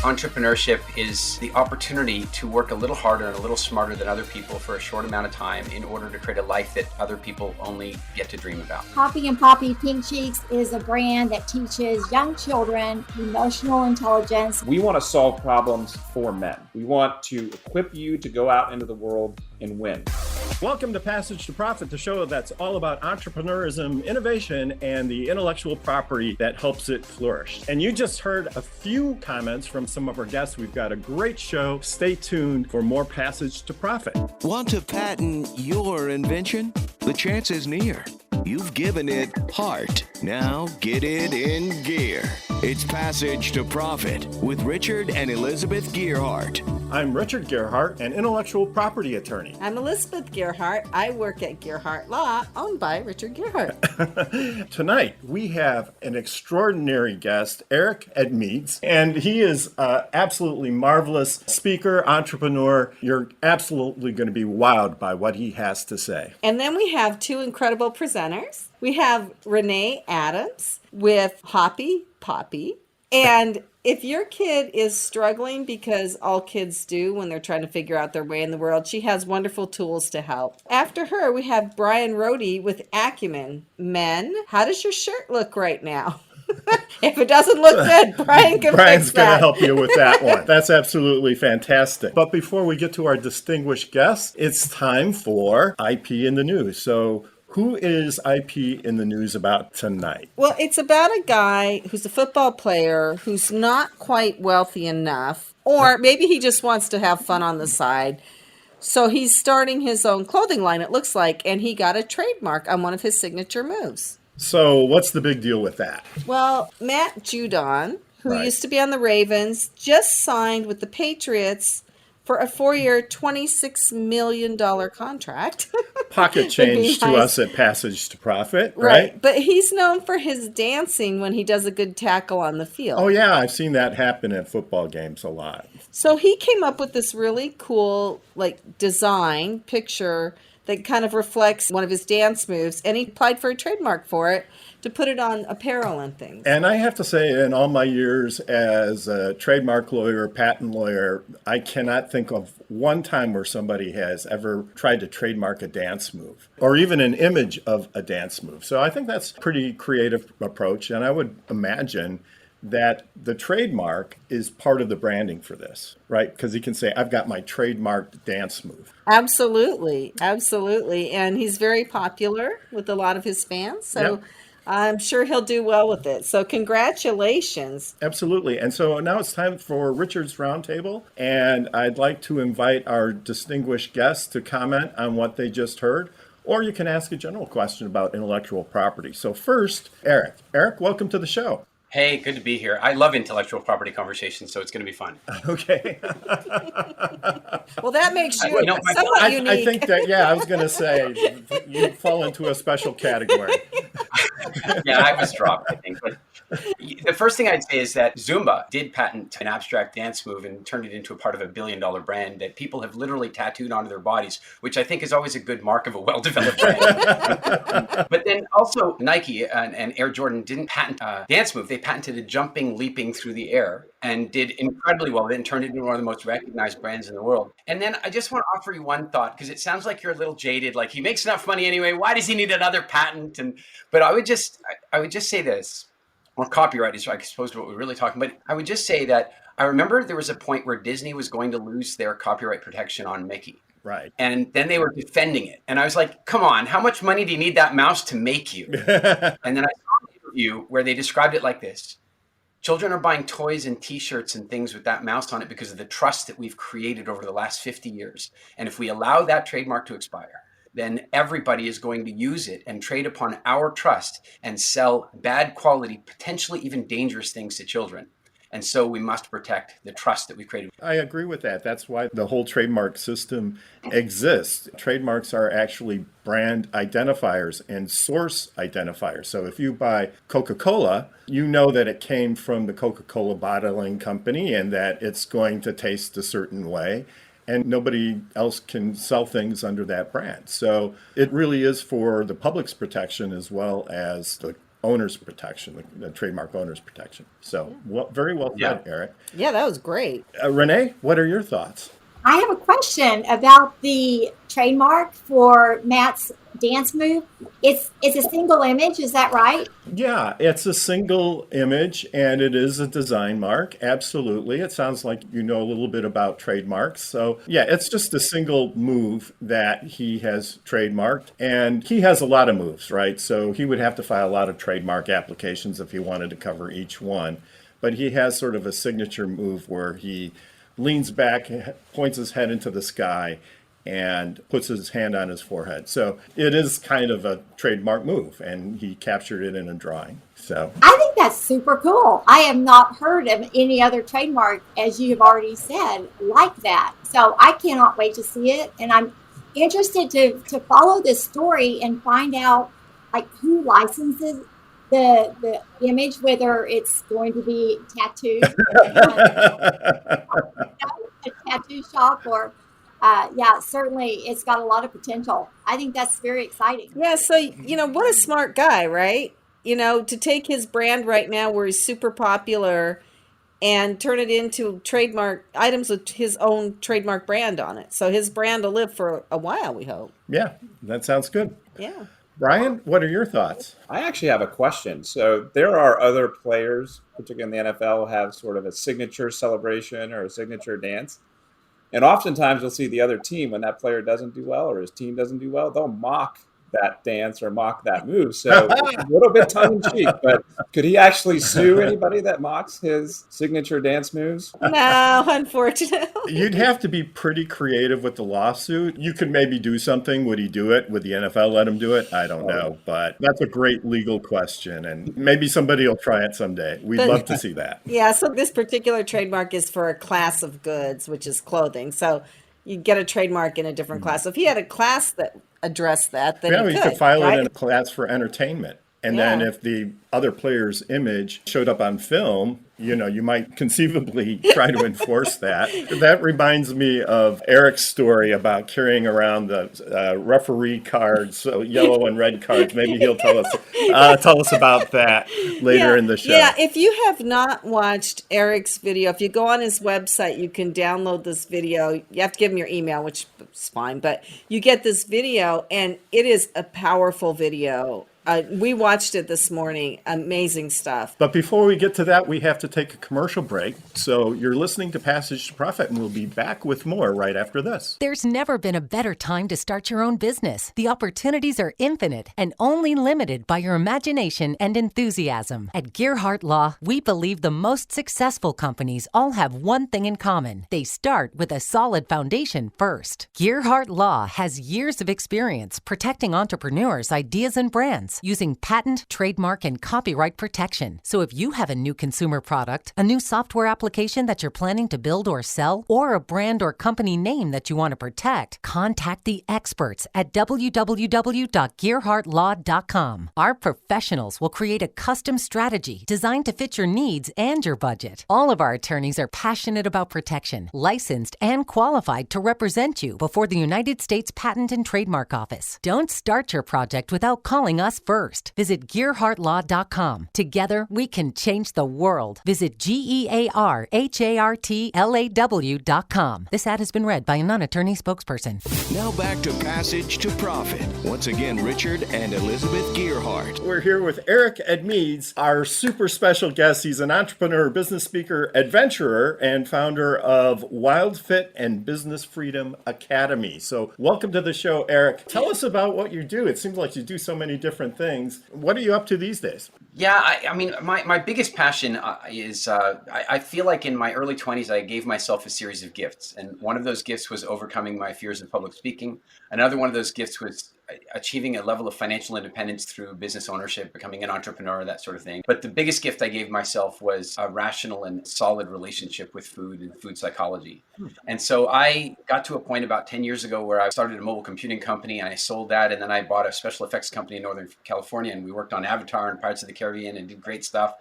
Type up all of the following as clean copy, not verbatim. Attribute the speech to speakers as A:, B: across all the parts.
A: entrepreneurship is the opportunity to work a little harder and a little smarter than other people for a short amount of time in order to create a life that other people only get to dream about.
B: Hoppy and Poppie PinkCheeks is a brand that teaches young children emotional intelligence.
C: We want to solve problems for men. We want to equip you to go out into the world and win.
D: Welcome to Passage to Profit, the show that's all about entrepreneurism, innovation, and the intellectual property that helps it flourish. And you just heard a few comments from some of our guests. We've got a great show. Stay tuned for more Passage to Profit.
E: Want to patent your invention? The chance is near. You've given it heart. Now get it in gear. It's Passage to Profit with Richard and Elizabeth Gearhart.
D: I'm Richard Gearhart, an intellectual property attorney.
F: I'm Elizabeth Gearhart. I work at Gearhart Law, owned by Richard Gearhart.
D: Tonight, we have an extraordinary guest, Eric Edmeades, and he is an absolutely marvelous speaker, entrepreneur. You're absolutely going to be wowed by what he has to say.
F: And then we have two incredible presenters. We have Renee Adams with Hoppy, Poppie. And if your kid is struggling, because all kids do when they're trying to figure out their way in the world, she has wonderful tools to help. After her, we have Bryan Rhode with ACUMEN. Men, how does your shirt look right now? If it doesn't look good, Bryan's going
D: to help you with that one. That's absolutely fantastic. But before we get to our distinguished guests, it's time for IP in the News. So who is IP in the news about tonight?
F: Well, it's about a guy who's a football player who's not quite wealthy enough, or maybe he just wants to have fun on the side. So he's starting his own clothing line, it looks like, and he got a trademark on one of his signature moves.
D: So what's the big deal with that?
F: Well, Matt Judon, who used to be on the Ravens, just signed with the Patriots for a 4-year, $26 million contract.
D: Pocket change to us at Passage to Profit, right?
F: But he's known for his dancing when he does a good tackle on the field.
D: Oh, yeah. I've seen that happen at football games a lot.
F: So he came up with this really cool, design picture that kind of reflects one of his dance moves, and he applied for a trademark for it to put it on apparel and things.
D: And I have to say, in all my years as a trademark lawyer, patent lawyer, I cannot think of one time where somebody has ever tried to trademark a dance move or even an image of a dance move. So I think that's a pretty creative approach, and I would imagine that the trademark is part of the branding for this, right? Because he can say, I've got my trademarked dance move.
F: Absolutely. And he's very popular with a lot of his fans. So I'm sure he'll do well with it. So congratulations.
D: Absolutely. And so now it's time for Richard's Roundtable. And I'd like to invite our distinguished guests to comment on what they just heard. Or you can ask a general question about intellectual property. So first, Eric. Eric, welcome to the show.
A: Hey, good to be here. I love intellectual property conversations, so it's going to be fun.
D: Okay.
F: Well, that makes you somewhat unique.
D: I think that, I was going to say, you fall into a special category.
A: Yeah, I was dropped, I think. But the first thing I'd say is that Zumba did patent an abstract dance move and turned it into a part of $1 billion brand that people have literally tattooed onto their bodies, which I think is always a good mark of a well-developed brand. But then also Nike and Air Jordan didn't patent a dance move. They patented a jumping, leaping through the air and did incredibly well, then turned it into one of the most recognized brands in the world. And then I just want to offer you one thought, because it sounds like you're a little jaded, like he makes enough money anyway, why does he need another patent? But I would just say this, or copyright is, I suppose, what we're really talking about. I would just say that I remember there was a point where Disney was going to lose their copyright protection on Mickey.
D: Right.
A: And then they were defending it. And I was like, come on, how much money do you need that mouse to make you? And then I saw an interview where they described it like this. Children are buying toys and T-shirts and things with that mouse on it because of the trust that we've created over the last 50 years. And if we allow that trademark to expire, then everybody is going to use it and trade upon our trust and sell bad quality, potentially even dangerous things to children. And so we must protect the trust that we've created.
D: I agree with that. That's why the whole trademark system exists. Trademarks are actually brand identifiers and source identifiers. So if you buy Coca-Cola, you know that it came from the Coca-Cola bottling company and that it's going to taste a certain way. And nobody else can sell things under that brand. So it really is for the public's protection as well as the owner's protection, the trademark owner's protection. So very well said, Eric.
F: Yeah, that was great.
D: Renee, what are your thoughts?
B: I have a question about the trademark for Matt's dance move. It's a single image, is that right?
D: Yeah, it's a single image and it is a design mark. Absolutely. It sounds like you know a little bit about trademarks. So yeah, it's just a single move that he has trademarked, and he has a lot of moves, right? So he would have to file a lot of trademark applications if he wanted to cover each one. But he has sort of a signature move where he leans back, points his head into the sky, and puts his hand on his forehead. So it is kind of a trademark move, and he captured it in a drawing. So
B: I think that's super cool. I have not heard of any other trademark, as you have already said, like that. So I cannot wait to see it, and I'm interested to follow this story and find out like who licenses the image, whether it's going to be tattooed, a tattoo shop, or certainly it's got a lot of potential. I think that's very exciting.
F: Yeah, so what a smart guy, right? To take his brand right now where he's super popular and turn it into trademark items with his own trademark brand on it. So his brand will live for a while, we hope.
D: Yeah, that sounds good.
F: Yeah.
D: Bryan, what are your thoughts?
C: I actually have a question. So there are other players, particularly in the NFL, have sort of a signature celebration or a signature dance. And oftentimes you'll see the other team, when that player doesn't do well or his team doesn't do well, they'll mock that dance or mock that move. So it's a little bit tongue-in-cheek, but could he actually sue anybody that mocks his signature dance moves?
F: No, unfortunately.
D: You'd have to be pretty creative with the lawsuit. You could maybe do something. Would he do it? Would the NFL let him do it? I don't know, but that's a great legal question, and maybe somebody will try it someday. We'd love to see that.
F: Yeah, so this particular trademark is for a class of goods, which is clothing. So you get a trademark in a different class. So if he had a class that addressed that, then
D: you could file
F: right?
D: it in a class for entertainment. And then if the other player's image showed up on film, you might conceivably try to enforce that. That reminds me of Eric's story about carrying around the referee cards, so yellow and red cards. Maybe he'll tell us about that later in the show.
F: Yeah, if you have not watched Eric's video, if you go on his website, you can download this video. You have to give him your email, which is fine, but you get this video, and it is a powerful video. We watched it this morning. Amazing stuff.
D: But before we get to that, we have to take a commercial break. So you're listening to Passage to Profit, and we'll be back with more right after this.
G: There's never been a better time to start your own business. The opportunities are infinite and only limited by your imagination and enthusiasm. At Gearhart Law, we believe the most successful companies all have one thing in common. They start with a solid foundation first. Gearhart Law has years of experience protecting entrepreneurs, ideas, and brands using patent, trademark, and copyright protection. So if you have a new consumer product, a new software application that you're planning to build or sell, or a brand or company name that you want to protect, contact the experts at www.gearhartlaw.com. Our professionals will create a custom strategy designed to fit your needs and your budget. All of our attorneys are passionate about protection, licensed and qualified to represent you before the United States Patent and Trademark Office. Don't start your project without calling us first. Visit GearhartLaw.com. Together, we can change the world. Visit GearhartLaw.com. This ad has been read by a non-attorney spokesperson.
E: Now back to Passage to Profit. Once again, Richard and Elizabeth Gearhart.
D: We're here with Eric Edmeades, our super special guest. He's an entrepreneur, business speaker, adventurer, and founder of WildFit and Business Freedom Academy. So welcome to the show, Eric. Tell us about what you do. It seems like you do so many different things. What are you up to these days?
A: Yeah, I mean, my biggest passion is I feel like in my early 20s, I gave myself a series of gifts. And one of those gifts was overcoming my fears of public speaking. Another one of those gifts was achieving a level of financial independence through business ownership, becoming an entrepreneur, that sort of thing. But the biggest gift I gave myself was a rational and solid relationship with food and food psychology. And so I got to a point about 10 years ago where I started a mobile computing company and I sold that. And then I bought a special effects company in Northern California, and we worked on Avatar and Pirates of the Caribbean and did great stuff.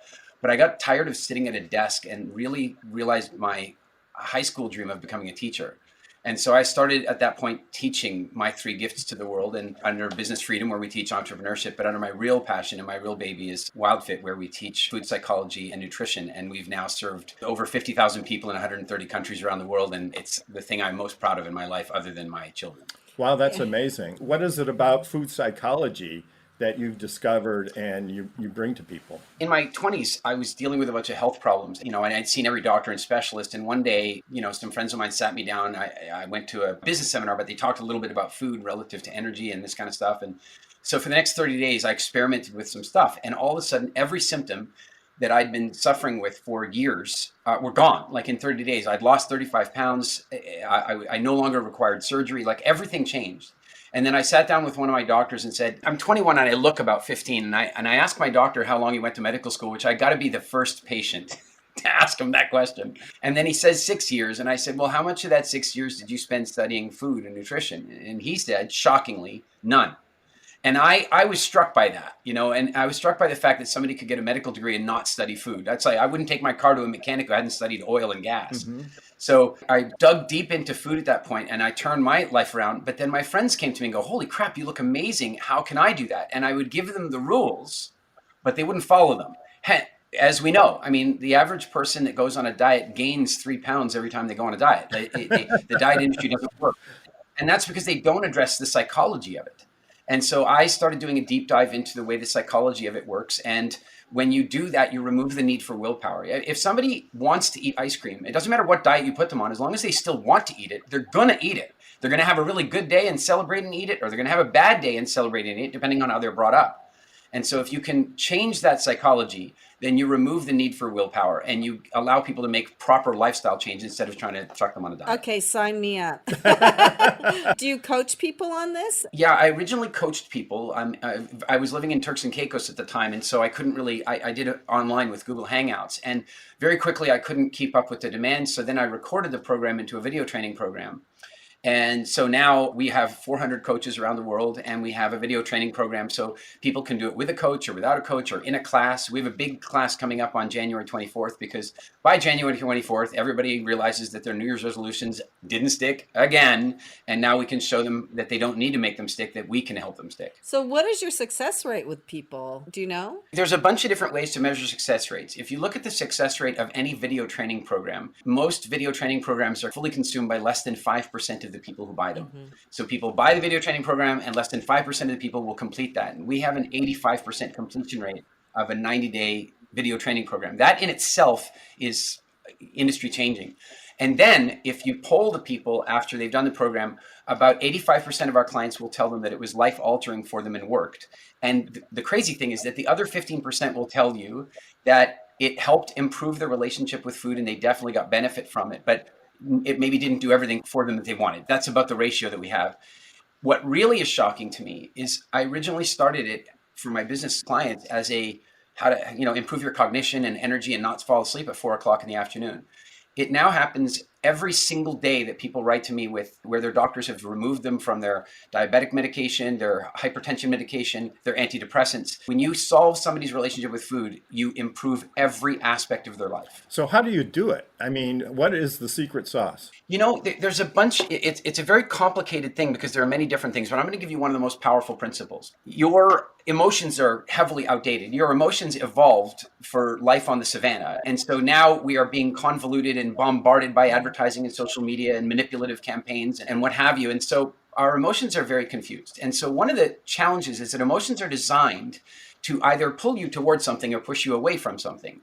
A: But I got tired of sitting at a desk and really realized my high school dream of becoming a teacher. And so I started at that point teaching my 3 gifts to the world, and under Business Freedom, where we teach entrepreneurship, but under my real passion and my real baby is WildFit, where we teach food psychology and nutrition. And we've now served over 50,000 people in 130 countries around the world. And it's the thing I'm most proud of in my life, other than my children.
D: Wow, that's amazing. What is it about food psychology that you've discovered and you bring to people?
A: In my 20s, I was dealing with a bunch of health problems, and I'd seen every doctor and specialist. And one day, some friends of mine sat me down. I went to a business seminar, but they talked a little bit about food relative to energy and this kind of stuff. And so for the next 30 days, I experimented with some stuff. And all of a sudden, every symptom that I'd been suffering with for years were gone. Like in 30 days, I'd lost 35 pounds. I no longer required surgery. Like everything changed. And then I sat down with one of my doctors and said, I'm 21 and I look about 15. And I asked my doctor how long he went to medical school, which I got to be the first patient to ask him that question. And then he says 6 years. And I said, well, how much of that 6 years did you spend studying food and nutrition? And he said, shockingly, none. And I was struck by that, and I was struck by the fact that somebody could get a medical degree and not study food. That's like, I wouldn't take my car to a mechanic who hadn't studied oil and gas. Mm-hmm. So I dug deep into food at that point and I turned my life around. But then my friends came to me and go, holy crap, you look amazing. How can I do that? And I would give them the rules, but they wouldn't follow them. As we know, the average person that goes on a diet gains 3 pounds every time they go on a diet. The diet industry doesn't work. And that's because they don't address the psychology of it. And so I started doing a deep dive into the way the psychology of it works. And when you do that, you remove the need for willpower. If somebody wants to eat ice cream, it doesn't matter what diet you put them on, as long as they still want to eat it, they're going to eat it. They're going to have a really good day and celebrate and eat it, or they're going to have a bad day and celebrate and eat it, depending on how they're brought up. And so if you can change that psychology, then you remove the need for willpower and you allow people to make proper lifestyle change instead of trying to chuck them on a diet.
F: Okay, sign me up. Do you coach people on this?
A: Yeah, I originally coached people. I was living in Turks and Caicos at the time, and so I couldn't really, I did it online with Google Hangouts. And very quickly, I couldn't keep up with the demand. So then I recorded the program into a video training program. And so now we have 400 coaches around the world, and we have a video training program so people can do it with a coach or without a coach or in a class. We have a big class coming up on January 24th because by January 24th, everybody realizes that their New Year's resolutions didn't stick again. And now we can show them that they don't need to make them stick, that we can help them stick.
F: So what is your success rate with people? Do you know?
A: There's a bunch of different ways to measure success rates. If you look at the success rate of any video training program, most video training programs are fully consumed by less than 5% of the people who buy them. Mm-hmm. So people buy the video training program and less than 5% of the people will complete that. And we have an 85% completion rate of a 90-day video training program. That in itself is industry changing. And then if you poll the people after they've done the program, about 85% of our clients will tell them that it was life altering for them and worked. And the crazy thing is that the other 15% will tell you that it helped improve their relationship with food and they definitely got benefit from it. But it maybe didn't do everything for them that they wanted. That's about the ratio that we have. What really is shocking to me is I originally started it for my business clients as how to improve your cognition and energy and not fall asleep at 4 o'clock in the afternoon. It now happens every single day that people write to me with where their doctors have removed them from their diabetic medication, their hypertension medication, their antidepressants. When you solve somebody's relationship with food, you improve every aspect of their life.
D: So how do you do it? What is the secret sauce?
A: There's a bunch, it's a very complicated thing because there are many different things, but I'm going to give you one of the most powerful principles. Your emotions are heavily outdated. Your emotions evolved for life on the savannah. And so now we are being convoluted and bombarded by advertising and social media and manipulative campaigns and what have you. And so our emotions are very confused. And so one of the challenges is that emotions are designed to either pull you towards something or push you away from something.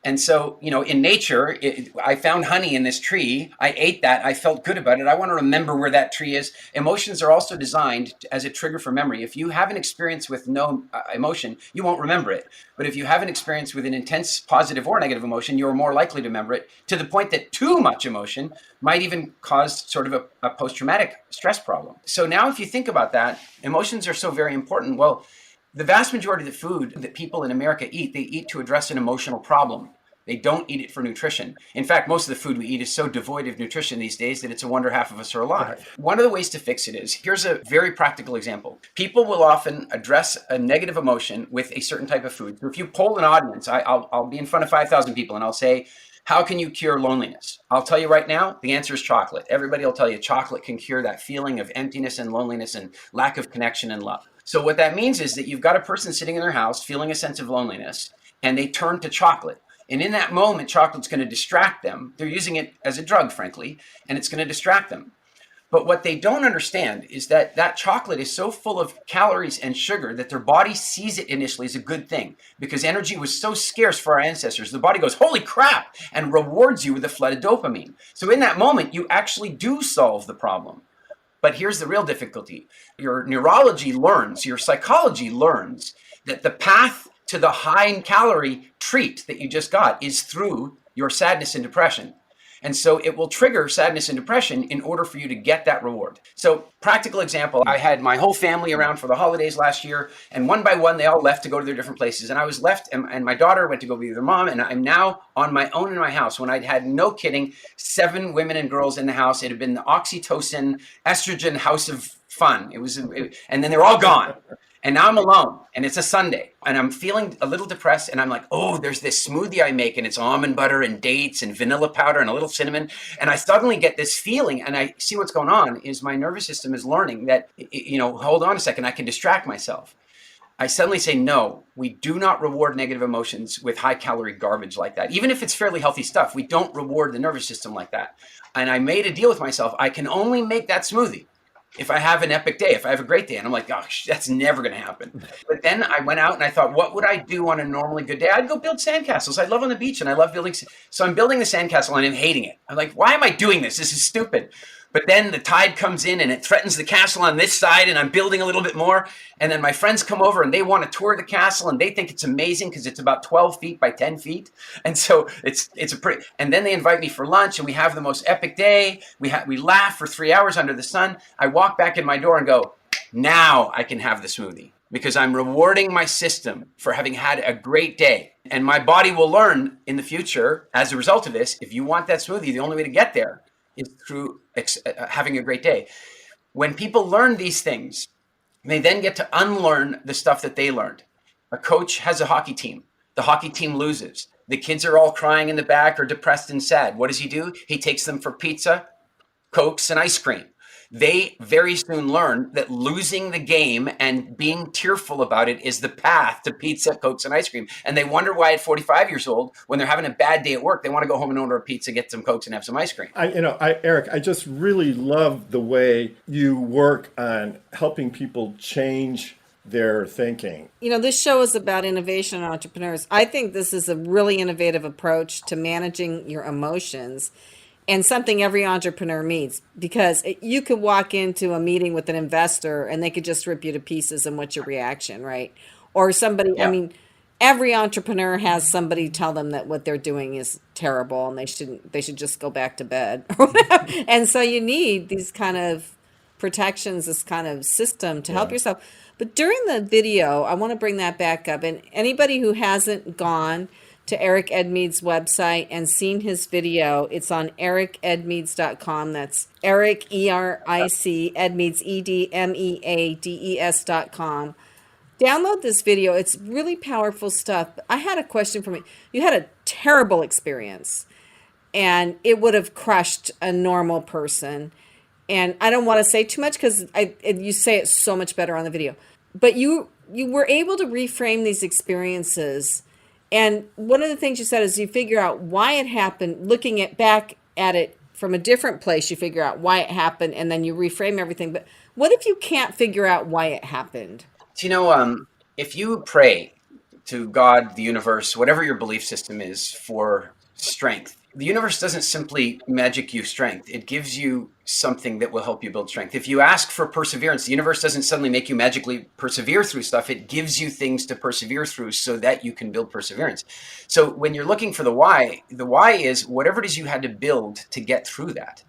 A: And so, in nature, I found honey in this tree. I ate that. I felt good about it. I want to remember where that tree is. Emotions are also designed as a trigger for memory. If you have an experience with no emotion, you won't remember it. But if you have an experience with an intense positive or negative emotion, you're more likely to remember it, to the point that too much emotion might even cause sort of a post-traumatic stress problem. So now if you think about that, emotions are so very important. Well, the vast majority of the food that people in America eat, they eat to address an emotional problem. They don't eat it for nutrition. In fact, most of the food we eat is so devoid of nutrition these days that it's a wonder half of us are alive. Right. One of the ways to fix it is, here's a very practical example. People will often address a negative emotion with a certain type of food. So if you poll an audience, I'll be in front of 5,000 people and I'll say, How can you cure loneliness? I'll tell you right now, the answer is chocolate. Everybody will tell you chocolate can cure that feeling of emptiness and loneliness and lack of connection and love. So what that means is that you've got a person sitting in their house feeling a sense of loneliness, and they turn to chocolate. And in that moment, chocolate's going to distract them. They're using it as a drug, frankly, and it's going to distract them. But what they don't understand is that that chocolate is so full of calories and sugar that their body sees it initially as a good thing, because energy was so scarce for our ancestors. The body goes, holy crap, and rewards you with a flood of dopamine. So in that moment, you actually do solve the problem. But here's the real difficulty. Your neurology learns, your psychology learns that the path to the high calorie treat that you just got is through your sadness and depression. And so it will trigger sadness and depression in order for you to get that reward. So practical example, I had my whole family around for the holidays last year, and one by one, they all left to go to their different places. And I was left, and my daughter went to go be with her mom, and I'm now on my own in my house when I'd had, no kidding, 7 women and girls in the house. It had been the oxytocin, estrogen house of fun. And then they're all gone. And now I'm alone, and it's a Sunday, and I'm feeling a little depressed, and I'm like, oh, there's this smoothie I make, and it's almond butter and dates and vanilla powder and a little cinnamon. And I suddenly get this feeling, and I see what's going on is my nervous system is learning that, hold on a second, I can distract myself. I suddenly say, no, we do not reward negative emotions with high-calorie garbage like that. Even if it's fairly healthy stuff, we don't reward the nervous system like that. And I made a deal with myself. I can only make that smoothie if I have an epic day, if I have a great day. And I'm like, gosh, that's never going to happen. But then I went out and I thought, what would I do on a normally good day? I'd go build sandcastles. I love on the beach and I love building. So I'm building the sandcastle and I'm hating it. I'm like, why am I doing this? This is stupid. But then the tide comes in and it threatens the castle on this side, and I'm building a little bit more. And then my friends come over and they want to tour the castle, and they think it's amazing because it's about 12 feet by 10 feet. And so it's a pretty, and then they invite me for lunch and we have the most epic day. We laugh for 3 hours under the sun. I walk back in my door and go, now I can have the smoothie, because I'm rewarding my system for having had a great day. And my body will learn in the future, as a result of this, if you want that smoothie, the only way to get there is through having a great day. When people learn these things, they then get to unlearn the stuff that they learned. A coach has a hockey team. The hockey team loses. The kids are all crying in the back or depressed and sad. What does he do? He takes them for pizza, Cokes, and ice cream. They very soon learn that losing the game and being tearful about it is the path to pizza, Cokes, and ice cream. And they wonder why at 45 years old, when they're having a bad day at work, they want to go home and order a pizza, get some Cokes, and have some ice cream.
D: Eric, I just really love the way you work on helping people change their thinking.
F: This show is about innovation and entrepreneurs. I think this is a really innovative approach to managing your emotions, and something every entrepreneur needs, because you could walk into a meeting with an investor and they could just rip you to pieces, and what's your reaction, right? Or somebody, yeah. Every entrepreneur has somebody tell them that what they're doing is terrible and they should just go back to bed. And so you need these kind of protections, this kind of system to help yourself. But during the video, I want to bring that back up, and anybody who hasn't gone to Eric Edmeades' website and seen his video, it's on ericedmeades.com. That's Eric, E-R-I-C, Edmeades, E-D-M-E-A-D-E-S.com. Download this video. It's really powerful stuff. I had a question for you. You had a terrible experience, and it would have crushed a normal person. And I don't want to say too much because you say it so much better on the video. But you were able to reframe these experiences. And one of the things you said is you figure out why it happened, looking back at it from a different place, you figure out why it happened, and then you reframe everything. But what if you can't figure out why it happened?
A: If you pray to God, the universe, whatever your belief system is, for strength, the universe doesn't simply magic you strength. It gives you something that will help you build strength. If you ask for perseverance, the universe doesn't suddenly make you magically persevere through stuff. It gives you things to persevere through so that you can build perseverance. So when you're looking for the why is whatever it is you had to build to get through that.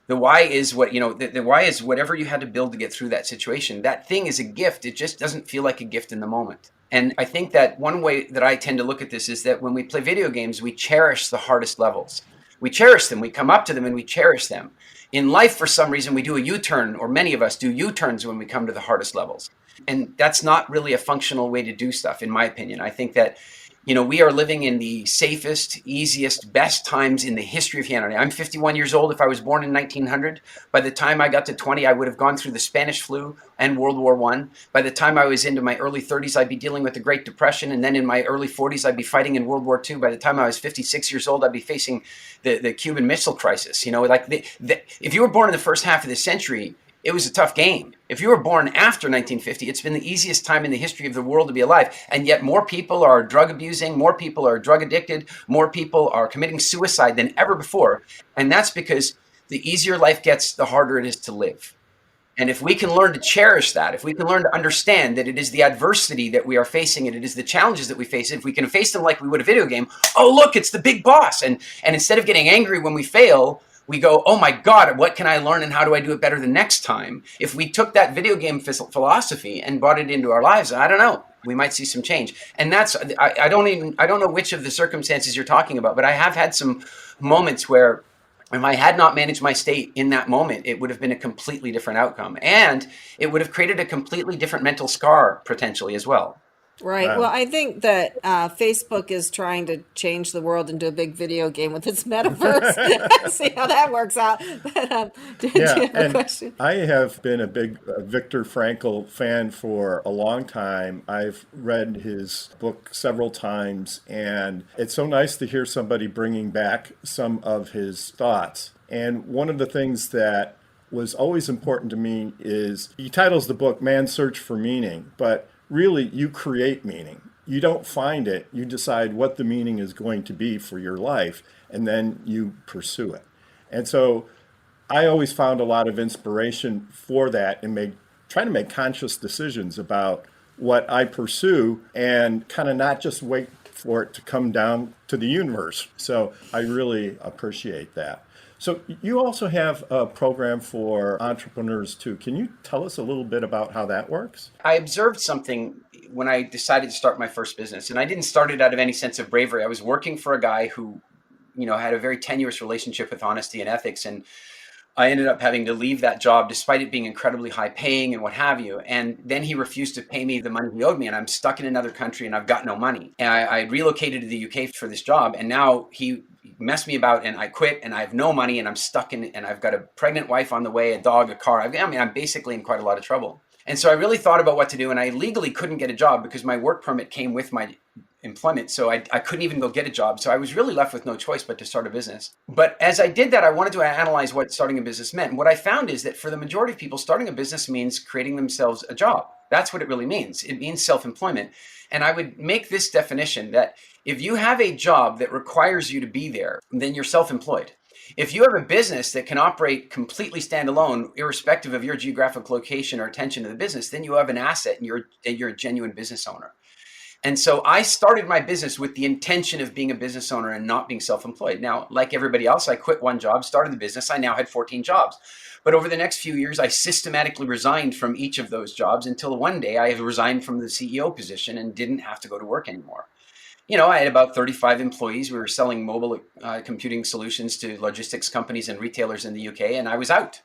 A: The why is the why is whatever you had to build to get through that situation. That thing is a gift. It just doesn't feel like a gift in the moment. And I think that one way that I tend to look at this is that when we play video games, we cherish the hardest levels. We cherish them. We come up to them and we cherish them. In life, for some reason, we do a U-turn, or many of us do U-turns when we come to the hardest levels. And that's not really a functional way to do stuff, in my opinion. I think that we are living in the safest, easiest, best times in the history of humanity. I'm 51 years old. If I was born in 1900, by the time I got to 20, I would have gone through the Spanish flu and World War I. By the time I was into my early 30s, I'd be dealing with the Great Depression. And then in my early 40s, I'd be fighting in World War II. By the time I was 56 years old, I'd be facing the Cuban Missile Crisis. If you were born in the first half of the century, it was a tough game. If you were born after 1950, it's been the easiest time in the history of the world to be alive. And yet more people are drug abusing, more people are drug addicted, more people are committing suicide than ever before. And that's because the easier life gets, the harder it is to live. And if we can learn to cherish that, if we can learn to understand that it is the adversity that we are facing and it is the challenges that we face, if we can face them like we would a video game, oh, look, it's the big boss. And instead of getting angry when we fail, we go, oh my God, what can I learn and how do I do it better the next time? If we took that video game philosophy and brought it into our lives, I don't know, we might see some change. And that's, I don't know which of the circumstances you're talking about, but I have had some moments where if I had not managed my state in that moment, it would have been a completely different outcome. And it would have created a completely different mental scar potentially as well.
F: Right. Well, I think that Facebook is trying to change the world into a big video game with its metaverse. See how that works out. But, did you have a question?
D: I have been a big Viktor Frankl fan for a long time. I've read his book several times, and it's so nice to hear somebody bringing back some of his thoughts. And one of the things that was always important to me is he titles the book Man's Search for Meaning, but really, you create meaning. You don't find it. You decide what the meaning is going to be for your life, and then you pursue it. And so I always found a lot of inspiration for that and try to make conscious decisions about what I pursue and kind of not just wait for it to come down to the universe. So I really appreciate that. So you also have a program for entrepreneurs too. Can you tell us a little bit about how that works?
A: I observed something when I decided to start my first business, and I didn't start it out of any sense of bravery. I was working for a guy who, had a very tenuous relationship with honesty and ethics, and I ended up having to leave that job despite it being incredibly high paying and what have you. And then he refused to pay me the money he owed me, and I'm stuck in another country and I've got no money. And I relocated to the UK for this job, and now he messed me about and I quit and I have no money and I'm stuck in, and I've got a pregnant wife on the way, a dog, a car. I'm basically in quite a lot of trouble. And so I really thought about what to do, and I legally couldn't get a job because my work permit came with my employment. So I couldn't even go get a job. So I was really left with no choice but to start a business. But as I did that, I wanted to analyze what starting a business meant. And what I found is that for the majority of people, starting a business means creating themselves a job. That's what it really means. It means self-employment. And I would make this definition that if you have a job that requires you to be there, then you're self-employed. If you have a business that can operate completely standalone, irrespective of your geographic location or attention to the business, then you have an asset and you're a genuine business owner. And so I started my business with the intention of being a business owner and not being self-employed. Now, like everybody else, I quit one job, started the business. I now had 14 jobs. But over the next few years, I systematically resigned from each of those jobs until one day I resigned from the CEO position and didn't have to go to work anymore. I had about 35 employees. We were selling mobile computing solutions to logistics companies and retailers in the UK, and I was out.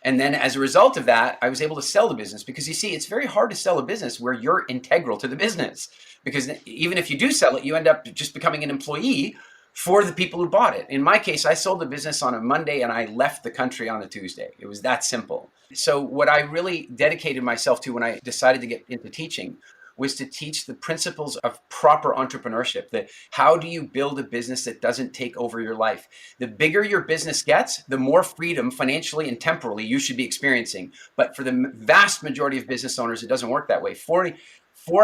A: And then as a result of that, I was able to sell the business because you see, it's very hard to sell a business where you're integral to the business, because even if you do sell it, you end up just becoming an employee for the people who bought it. In my case, I sold the business on a Monday and I left the country on a Tuesday. It was that simple. So what I really dedicated myself to when I decided to get into teaching was to teach the principles of proper entrepreneurship. That how do you build a business that doesn't take over your life? The bigger your business gets, the more freedom financially and temporally you should be experiencing. But for the vast majority of business owners, it doesn't work that way. 4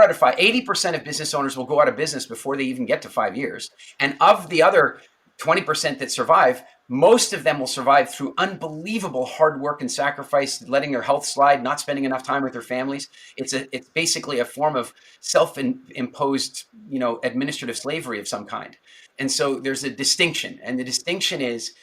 A: out of 5, 80% of business owners will go out of business before they even get to 5 years. And of the other 20% that survive, most of them will survive through unbelievable hard work and sacrifice, letting their health slide, not spending enough time with their families. It's basically a form of self-imposed, administrative slavery of some kind. And so there's a distinction, and the distinction is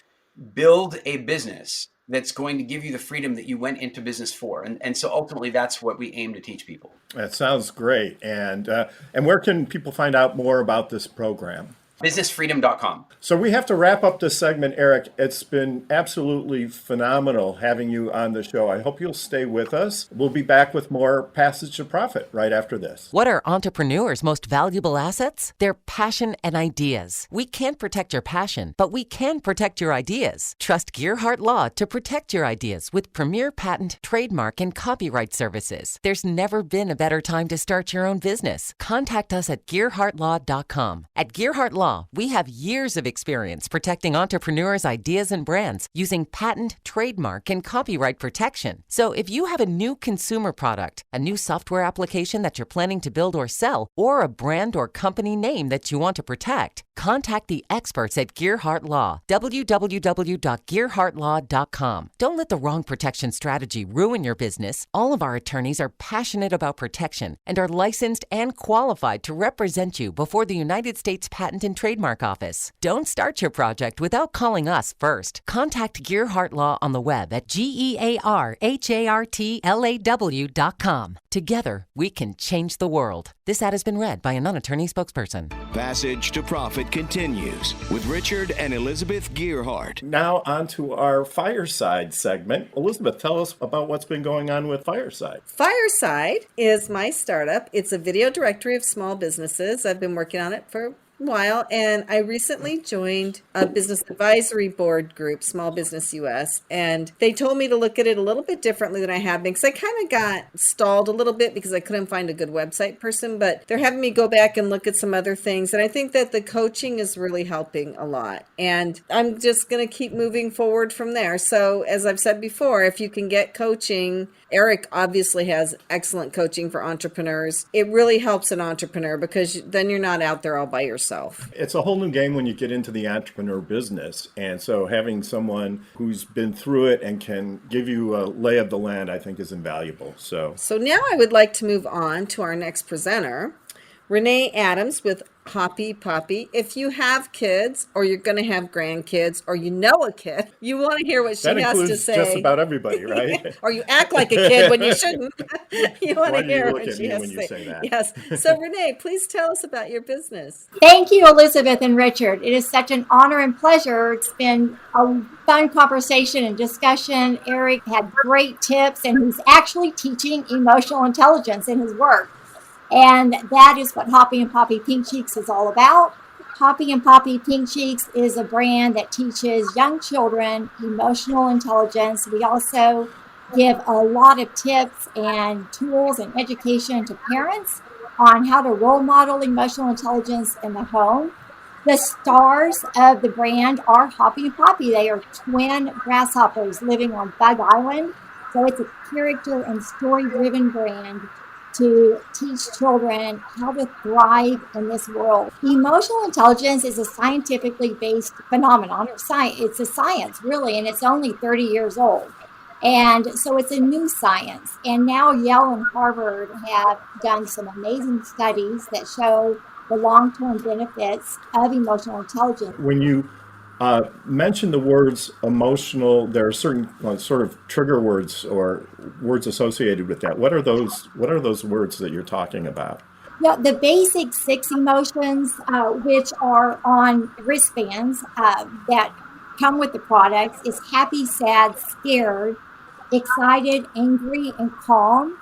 A: build a business that's going to give you the freedom that you went into business for. And so ultimately that's what we aim to teach people.
D: That sounds great. And where can people find out more about this program?
A: Businessfreedom.com.
D: So we have to wrap up this segment, Eric. It's been absolutely phenomenal having you on the show. I hope you'll stay with us. We'll be back with more Passage to Profit right after this.
G: What are entrepreneurs' most valuable assets? Their passion and ideas. We can't protect your passion, but we can protect your ideas. Trust Gearhart Law to protect your ideas with premier patent, trademark, and copyright services. There's never been a better time to start your own business. Contact us at gearhartlaw.com. At Gearhart Law, we have years of experience protecting entrepreneurs' ideas and brands using patent, trademark, and copyright protection. So if you have a new consumer product, a new software application that you're planning to build or sell, or a brand or company name that you want to protect, contact the experts at Gearhart Law, www.gearhartlaw.com. Don't let the wrong protection strategy ruin your business. All of our attorneys are passionate about protection and are licensed and qualified to represent you before the United States Patent and Trademark Office. Don't start your project without calling us first. Contact Gearhart Law on the web at GEARHARTLAW.com. Together, we can change the world. This ad has been read by a non-attorney spokesperson.
E: Passage to Profit continues with Richard and Elizabeth Gearhart.
D: Now on to our Fireside segment. Elizabeth, tell us about what's been going on with Fireside.
F: Fireside is my startup. It's a video directory of small businesses. I've been working on it for while, and I recently joined a business advisory board group, Small Business US, and they told me to look at it a little bit differently than I have been, because I kind of got stalled a little bit because I couldn't find a good website person, but they're having me go back and look at some other things, and I think that the coaching is really helping a lot, and I'm just going to keep moving forward from there. So as I've said before, if you can get coaching, Eric obviously has excellent coaching for entrepreneurs. It really helps an entrepreneur because then you're not out there all by yourself.
D: It's a whole new game when you get into the entrepreneur business. And so having someone who's been through it and can give you a lay of the land, I think is invaluable. So
F: now I would like to move on to our next presenter, Renee Adams with Hoppy, Poppie. If you have kids or you're going to have grandkids or you know a kid, you want to hear what she has to say.
D: Just about everybody, right?
F: Or you act like a kid when you shouldn't. You want
D: Why
F: to
D: do you
F: hear
D: look
F: what
D: at
F: she
D: me
F: has
D: when
F: to
D: you
F: say.
D: say that?
F: Yes. So Renee, please tell us about your business.
B: Thank you, Elizabeth and Richard. It is such an honor and pleasure. It's been a fun conversation and discussion. Eric had great tips, and he's actually teaching emotional intelligence in his work. And that is what Hoppy and Poppie PinkCheeks is all about. Hoppy and Poppie PinkCheeks is a brand that teaches young children emotional intelligence. We also give a lot of tips and tools and education to parents on how to role model emotional intelligence in the home. The stars of the brand are Hoppy and Poppie. They are twin grasshoppers living on Bug Island. So it's a character and story-driven brand to teach children how to thrive in this world. Emotional intelligence is a scientifically based phenomenon, or it's a science, really, and it's only 30 years old. And so it's a new science. And now Yale and Harvard have done some amazing studies that show the long-term benefits of emotional intelligence.
D: When you mention the words emotional, there are certain sort of trigger words or words associated with that. What are those words that you're talking about?
B: Yeah, the basic 6 emotions, which are on wristbands that come with the products, is happy, sad, scared, excited, angry, and calm.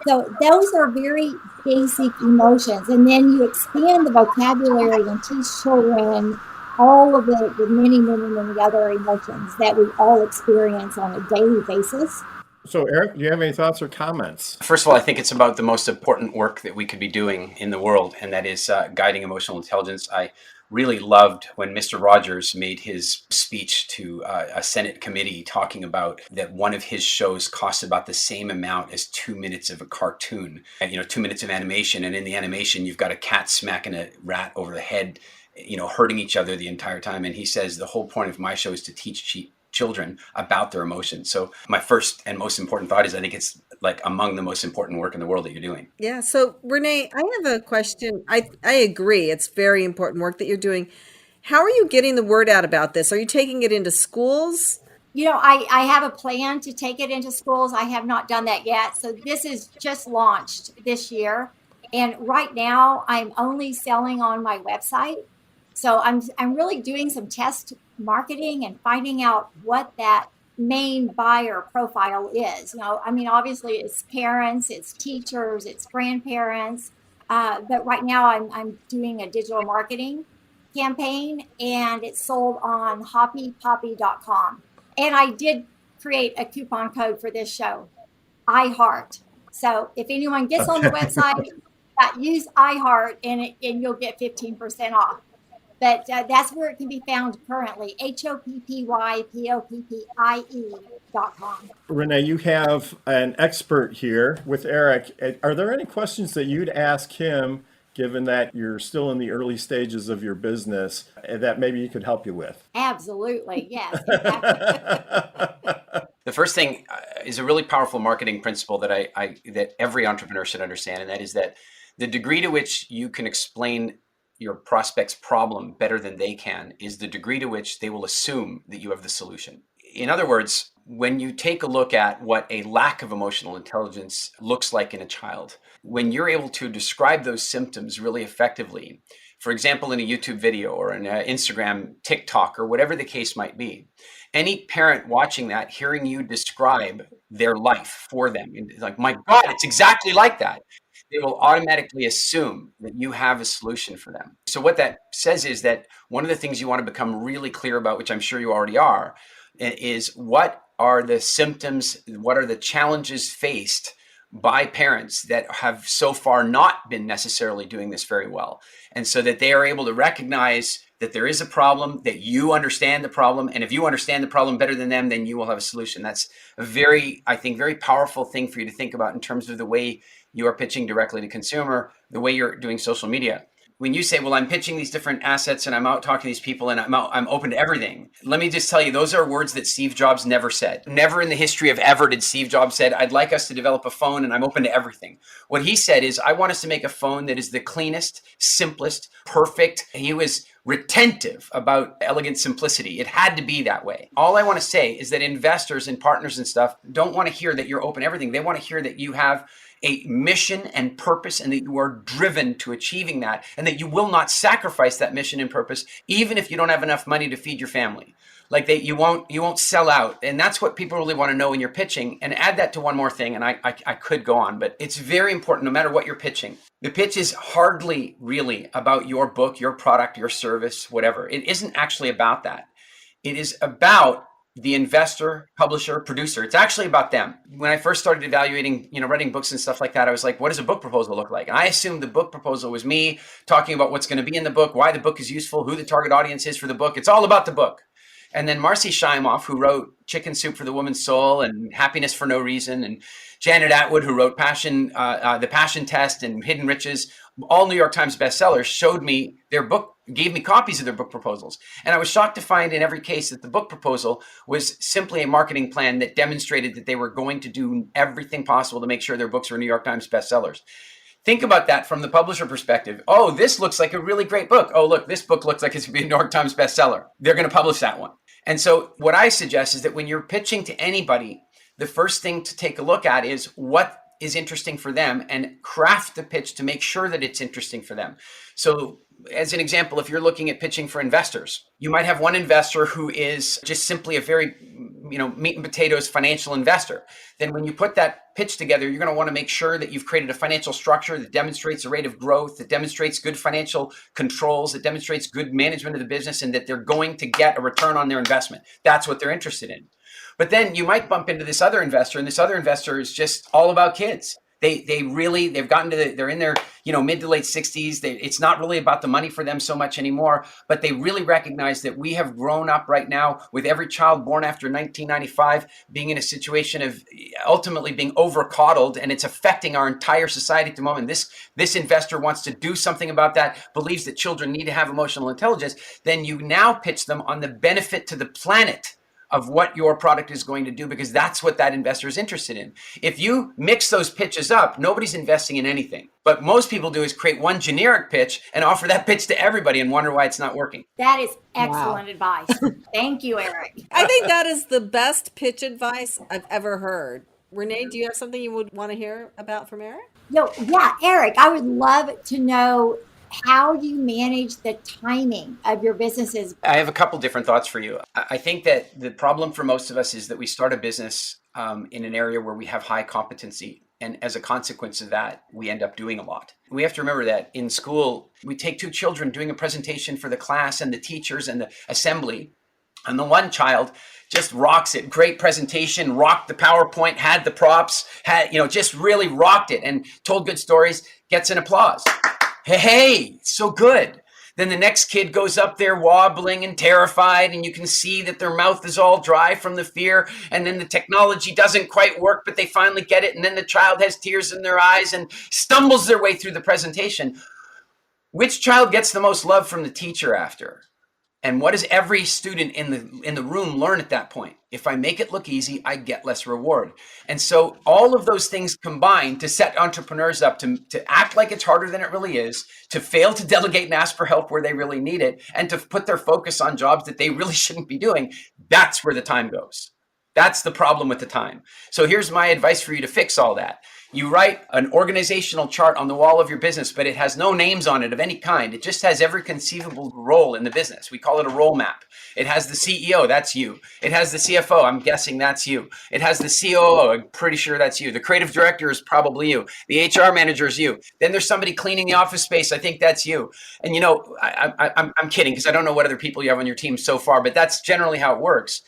B: So those are very basic emotions. And then you expand the vocabulary and teach children all of the many, many, many other emotions that we all experience on a daily basis.
D: So, Eric, do you have any thoughts or comments?
A: First of all, I think it's about the most important work that we could be doing in the world, and that is guiding emotional intelligence. I really loved when Mr. Rogers made his speech to a Senate committee talking about that one of his shows costs about the same amount as 2 minutes of a cartoon, and 2 minutes of animation. And in the animation, you've got a cat smacking a rat over the head, hurting each other the entire time. And he says, the whole point of my show is to teach children about their emotions. So my first and most important thought is I think it's like among the most important work in the world that you're doing.
F: Yeah. So Renee, I have a question. I agree. It's very important work that you're doing. How are you getting the word out about this? Are you taking it into schools?
B: I have a plan to take it into schools. I have not done that yet. So this is just launched this year. And right now I'm only selling on my website. So I'm really doing some test marketing and finding out what that main buyer profile is. I mean, obviously it's parents, it's teachers, it's grandparents. But right now I'm doing a digital marketing campaign, and it's sold on hoppypoppie.com. And I did create a coupon code for this show, iHeart. So if anyone gets on the website, use iHeart and you'll get 15% off. But that's where it can be found currently, hoppypoppie.com.
D: Renee, you have an expert here with Eric. Are there any questions that you'd ask him, given that you're still in the early stages of your business, that maybe he could help you with?
B: Absolutely, yes.
A: The first thing is a really powerful marketing principle that that every entrepreneur should understand, and that is that the degree to which you can explain your prospect's problem better than they can is the degree to which they will assume that you have the solution. In other words, when you take a look at what a lack of emotional intelligence looks like in a child, when you're able to describe those symptoms really effectively, for example, in a YouTube video or an Instagram, TikTok, or whatever the case might be, any parent watching that, hearing you describe their life for them, it's like, my God, it's exactly like that. They will automatically assume that you have a solution for them. So what that says is that one of the things you want to become really clear about, which I'm sure you already are, is what are the symptoms, what are the challenges faced by parents that have so far not been necessarily doing this very well. And so that they are able to recognize that there is a problem, that you understand the problem. And if you understand the problem better than them, then you will have a solution. That's a very powerful thing for you to think about in terms of the way you are pitching directly to consumer, the way you're doing social media. When you say, well, I'm pitching these different assets and I'm out talking to these people and I'm open to everything. Let me just tell you, those are words that Steve Jobs never said. Never in the history of ever did Steve Jobs said, I'd like us to develop a phone and I'm open to everything. What he said is, I want us to make a phone that is the cleanest, simplest, perfect. He was retentive about elegant simplicity. It had to be that way. All I want to say is that investors and partners and stuff don't want to hear that you're open to everything. They want to hear that you have a mission and purpose and that you are driven to achieving that and that you will not sacrifice that mission and purpose even if you don't have enough money to feed your family. Like that you won't sell out. And that's what people really want to know when you're pitching. And add that to one more thing, and I could go on, but it's very important no matter what you're pitching. The pitch is hardly really about your book, your product, your service, whatever. It isn't actually about that. It is about the investor, publisher, producer. It's actually about them. When I first started evaluating, writing books and stuff like that, I was like, what does a book proposal look like? And I assumed the book proposal was me talking about what's going to be in the book, why the book is useful, who the target audience is for the book. It's all about the book. And then Marcy Shimoff, who wrote Chicken Soup for the Woman's Soul and Happiness for No Reason, and Janet Atwood, who wrote The Passion Test and Hidden Riches, all New York Times bestsellers, showed me their book, gave me copies of their book proposals. And I was shocked to find in every case that the book proposal was simply a marketing plan that demonstrated that they were going to do everything possible to make sure their books were New York Times bestsellers. Think about that from the publisher perspective. Oh, this looks like a really great book. Oh, look, this book looks like it's going to be a New York Times bestseller. They're going to publish that one. And so what I suggest is that when you're pitching to anybody, the first thing to take a look at is what is interesting for them and craft the pitch to make sure that it's interesting for them. So as an example, if you're looking at pitching for investors, you might have one investor who is just simply a very, meat and potatoes financial investor. Then when you put that pitch together, you're going to want to make sure that you've created a financial structure that demonstrates a rate of growth, that demonstrates good financial controls, that demonstrates good management of the business, and that they're going to get a return on their investment. That's what they're interested in. But then you might bump into this other investor, and this other investor is just all about kids. They've gotten to they're in their mid to late 60s. It's not really about the money for them so much anymore, but they really recognize that we have grown up right now with every child born after 1995 being in a situation of ultimately being over-coddled, and it's affecting our entire society at the moment. This investor wants to do something about that, believes that children need to have emotional intelligence. Then you now pitch them on the benefit to the planet of what your product is going to do, because that's what that investor is interested in. If you mix those pitches up, nobody's investing in anything. But most people do is create one generic pitch and offer that pitch to everybody and wonder why it's not working.
B: That is excellent advice. Thank you, Eric.
F: I think that is the best pitch advice I've ever heard. Renee, do you have something you would want to hear about from Eric?
B: Yeah, Eric, I would love to know how do you manage the timing of your businesses?
A: I have a couple different thoughts for you. I think that the problem for most of us is that we start a business in an area where we have high competency. And as a consequence of that, we end up doing a lot. We have to remember that in school, we take two children doing a presentation for the class and the teachers and the assembly. And the one child just rocks it. Great presentation, rocked the PowerPoint, had the props, just really rocked it and told good stories, gets an applause. Hey, so good. Then the next kid goes up there wobbling and terrified, and you can see that their mouth is all dry from the fear. And then the technology doesn't quite work, but they finally get it. And then the child has tears in their eyes and stumbles their way through the presentation. Which child gets the most love from the teacher after? And what does every student in the room learn at that point? If I make it look easy, I get less reward. And so all of those things combine to set entrepreneurs up to act like it's harder than it really is, to fail to delegate and ask for help where they really need it, and to put their focus on jobs that they really shouldn't be doing. That's where the time goes. That's the problem with the time. So here's my advice for you to fix all that. You write an organizational chart on the wall of your business, but it has no names on it of any kind. It just has every conceivable role in the business. We call it a role map. It has the CEO, that's you. It has the CFO, I'm guessing that's you. It has the COO, I'm pretty sure that's you. The creative director is probably you. The HR manager is you. Then there's somebody cleaning the office space, I think that's you. And I'm kidding because I don't know what other people you have on your team so far, but that's generally how it works.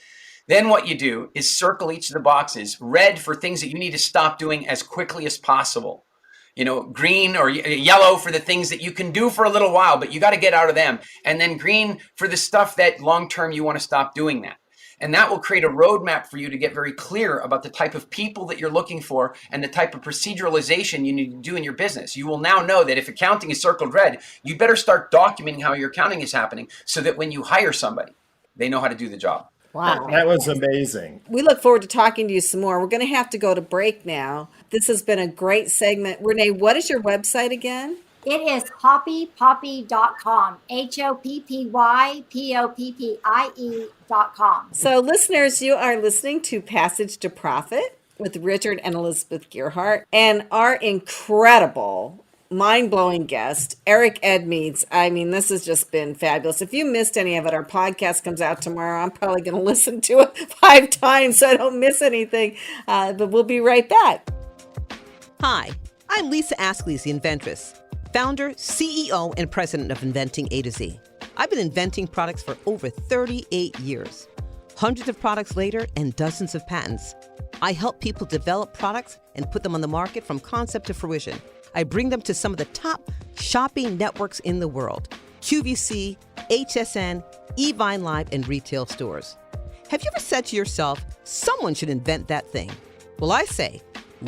A: Then what you do is circle each of the boxes, red for things that you need to stop doing as quickly as possible. Green or yellow for the things that you can do for a little while, but you got to get out of them. And then green for the stuff that long-term you want to stop doing that. And that will create a roadmap for you to get very clear about the type of people that you're looking for and the type of proceduralization you need to do in your business. You will now know that if accounting is circled red, you better start documenting how your accounting is happening so that when you hire somebody, they know how to do the job.
F: Wow.
D: That was amazing.
F: We look forward to talking to you some more. We're going to have to go to break now. This has been a great segment. Renee, what is your website again?
B: It is hoppypoppie.com, HOPPYPOPPIE.com.
F: So listeners, you are listening to Passage to Profit with Richard and Elizabeth Gearhart and our incredible mind-blowing guest, Eric Edmeades. I mean, this has just been fabulous. If you missed any of it, our podcast comes out tomorrow. I'm probably going to listen to it 5 times so I don't miss anything. But we'll be right back.
H: Hi, I'm Lisa Askley's the Inventress, founder, CEO, and president of Inventing A to Z. I've been inventing products for over 38 years. Hundreds of products later and dozens of patents. I help people develop products and put them on the market from concept to fruition. I bring them to some of the top shopping networks in the world: QVC, HSN, eVine Live, and retail stores. Have you ever said to yourself, someone should invent that thing? Well, I say,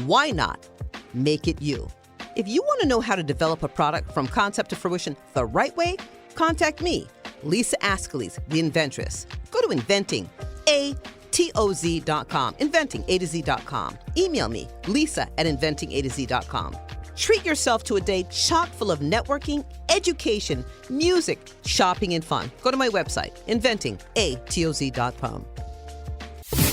H: why not make it you? If you want to know how to develop a product from concept to fruition the right way, contact me, Lisa Askley's the Inventress. Go to inventingatoz.com, inventingatoz.com. Email me, lisa@inventingatoz.com. Treat yourself to a day chock full of networking, education, music, shopping, and fun. Go to my website, inventingatoz.com.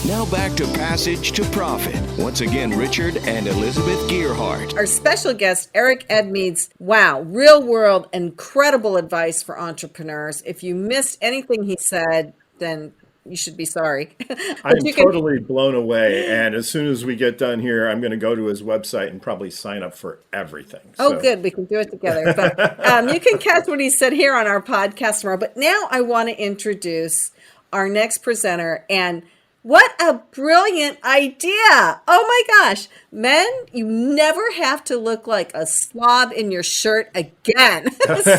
E: Now back to Passage to Profit. Once again, Richard and Elizabeth Gearhart.
F: Our special guest, Eric Edmeades. Wow, real world, incredible advice for entrepreneurs. If you missed anything he said, then you should be sorry.
D: I'm totally blown away. And as soon as we get done here, I'm going to go to his website and probably sign up for everything.
F: Oh, good. We can do it together. But you can catch what he said here on our podcast tomorrow. But now I want to introduce our next presenter. And what a brilliant idea. Oh my gosh. Men, you never have to look like a slob in your shirt again. So,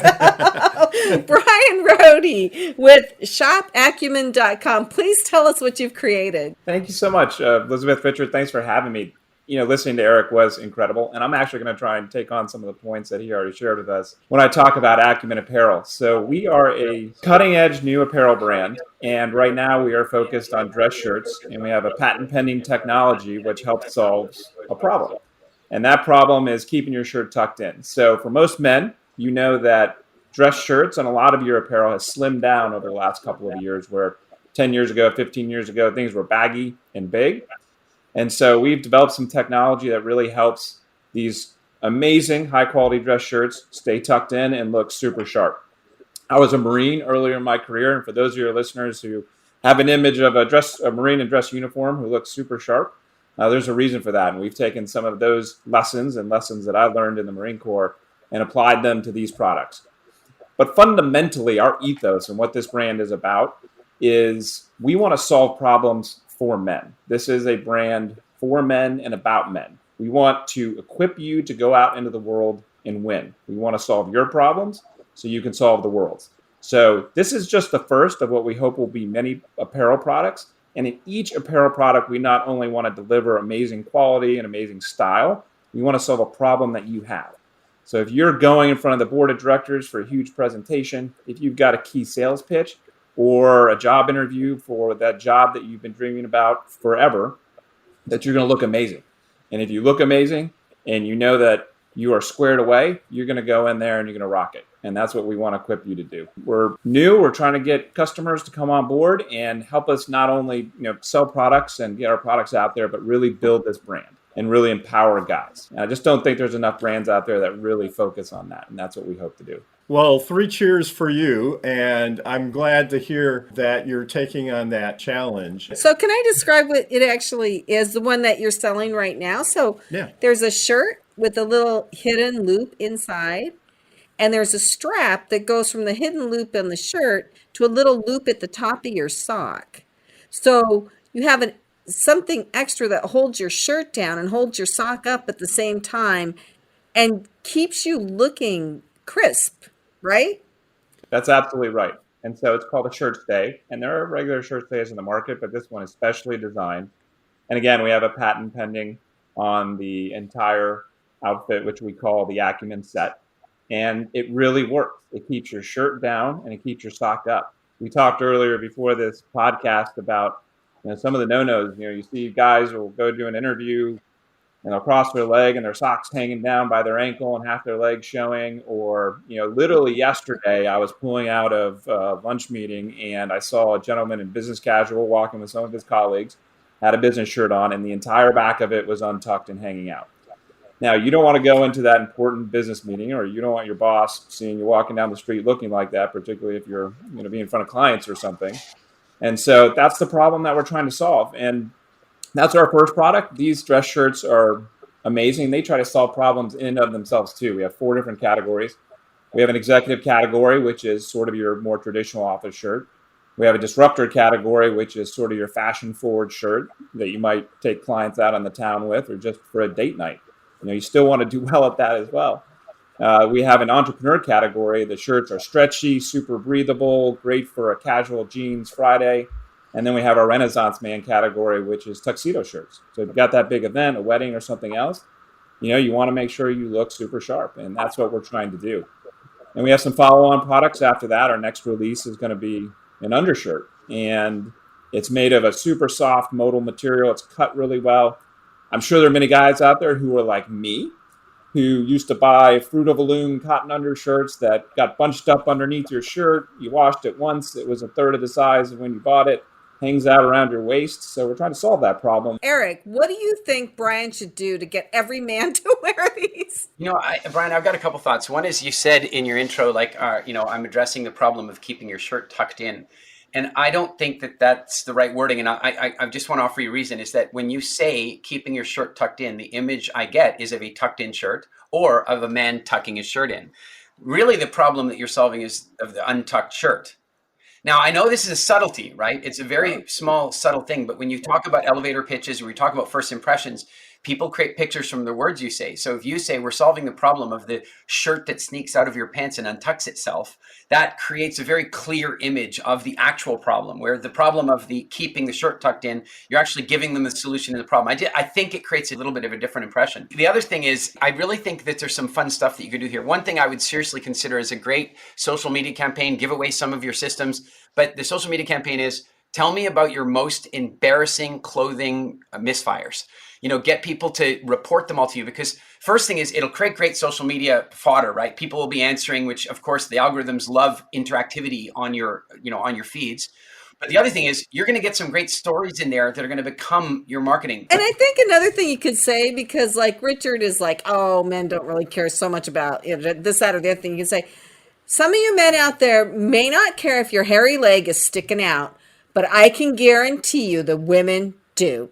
F: Bryan Rhode with shopacumen.com. Please tell us what you've created.
C: Thank you so much, Elizabeth, Richard. Thanks for having me. Listening to Eric was incredible. And I'm actually going to try and take on some of the points that he already shared with us when I talk about ACUMEN Apparel. So we are a cutting-edge new apparel brand. And right now we are focused on dress shirts. And we have a patent-pending technology which helps solve a problem. And that problem is keeping your shirt tucked in. So for most men, you know that dress shirts and a lot of your apparel has slimmed down over the last couple of years, where 10 years ago, 15 years ago, things were baggy and big. And so we've developed some technology that really helps these Amazing, high quality dress shirts, stay tucked in and look super sharp. I was a Marine earlier in my career, and for those of your listeners who have an image of a Marine in dress uniform who looks super sharp, there's a reason for that. And we've taken some of those lessons that I learned in the Marine Corps and applied them to these products. But fundamentally, our ethos and what this brand is about is we want to solve problems for men. This is a brand for men and about men. We want to equip you to go out into the world and win. We want to solve your problems so you can solve the world's. So this is just the first of what we hope will be many apparel products. And in each apparel product, we not only want to deliver amazing quality and amazing style, we want to solve a problem that you have. So if you're going in front of the board of directors for a huge presentation, if you've got a key sales pitch or a job interview for that job that you've been dreaming about forever, that you're going to look amazing. And if you look amazing and you know that you are squared away, you're going to go in there and you're going to rock it. And that's what we want to equip you to do. We're new. We're trying to get customers to come on board and help us not only sell products and get our products out there, but really build this brand and really empower guys. And I just don't think there's enough brands out there that really focus on that. And that's what we hope to do.
D: Well, 3 cheers for you. And I'm glad to hear that you're taking on that challenge.
F: So can I describe what it actually is, the one that you're selling right now? So There's a shirt with a little hidden loop inside. And there's a strap that goes from the hidden loop in the shirt to a little loop at the top of your sock. So you have something extra that holds your shirt down and holds your sock up at the same time and keeps you looking crisp, right?
C: That's absolutely right. And so it's called a shirt stay. And there are regular shirt stays in the market, but this one is specially designed. And again, we have a patent pending on the entire outfit, which we call the ACUMEN set. And it really works. It keeps your shirt down and it keeps your sock up. We talked earlier before this podcast about some of the no-nos. You see guys will go do an interview and they'll cross their leg and their socks hanging down by their ankle and half their leg showing. Or literally yesterday I was pulling out of a lunch meeting and I saw a gentleman in business casual walking with some of his colleagues, had a business shirt on, and the entire back of it was untucked and hanging out. Now, you don't want to go into that important business meeting, or you don't want your boss seeing you walking down the street looking like that, particularly if you're going to be in front of clients or something. And so that's the problem that we're trying to solve. And that's our first product. These dress shirts are amazing. They try to solve problems in and of themselves, too. We have 4 different categories. We have an executive category, which is sort of your more traditional office shirt. We have a disruptor category, which is sort of your fashion-forward shirt that you might take clients out on the town with or just for a date night. You still want to do well at that as well. We have an entrepreneur category. The shirts are stretchy, super breathable, great for a casual jeans Friday. And then we have our Renaissance Man category, which is tuxedo shirts. So if you've got that big event, a wedding or something else, you want to make sure you look super sharp. And that's what we're trying to do. And we have some follow-on products after that. Our next release is going to be an undershirt. And it's made of a super soft modal material. It's cut really well. I'm sure there are many guys out there who are like me, who used to buy Fruit of the Loom cotton undershirts that got bunched up underneath your shirt. You washed it once. It was a third of the size of when you bought it. Hangs out around your waist. So we're trying to solve that problem.
F: Eric, what do you think Bryan should do to get every man to wear these?
A: Bryan, I've got a couple thoughts. One is you said in your intro, I'm addressing the problem of keeping your shirt tucked in. And I don't think that that's the right wording. And I just want to offer you a reason is that when you say keeping your shirt tucked in, the image I get is of a tucked in shirt or of a man tucking his shirt in. Really, the problem that you're solving is of the untucked shirt. Now, I know this is a subtlety, right? It's a very small, subtle thing. But when you talk about elevator pitches or you talk about first impressions, people create pictures from the words you say. So if you say we're solving the problem of the shirt that sneaks out of your pants and untucks itself, that creates a very clear image of the actual problem, where the problem of the keeping the shirt tucked in, you're actually giving them the solution to the problem. I think it creates a little bit of a different impression. The other thing is, I really think that there's some fun stuff that you could do here. One thing I would seriously consider is a great social media campaign, give away some of your systems. But the social media campaign is, tell me about your most embarrassing clothing misfires. Get people to report them all to you, because first thing is it'll create great social media fodder, right? People will be answering, which of course the algorithms love interactivity on your feeds. But the other thing is you're going to get some great stories in there that are going to become your marketing.
F: And I think another thing you could say, because like Richard is like, oh, men don't really care so much about this, that, or the other thing. You can say, some of you men out there may not care if your hairy leg is sticking out, but I can guarantee you the women do.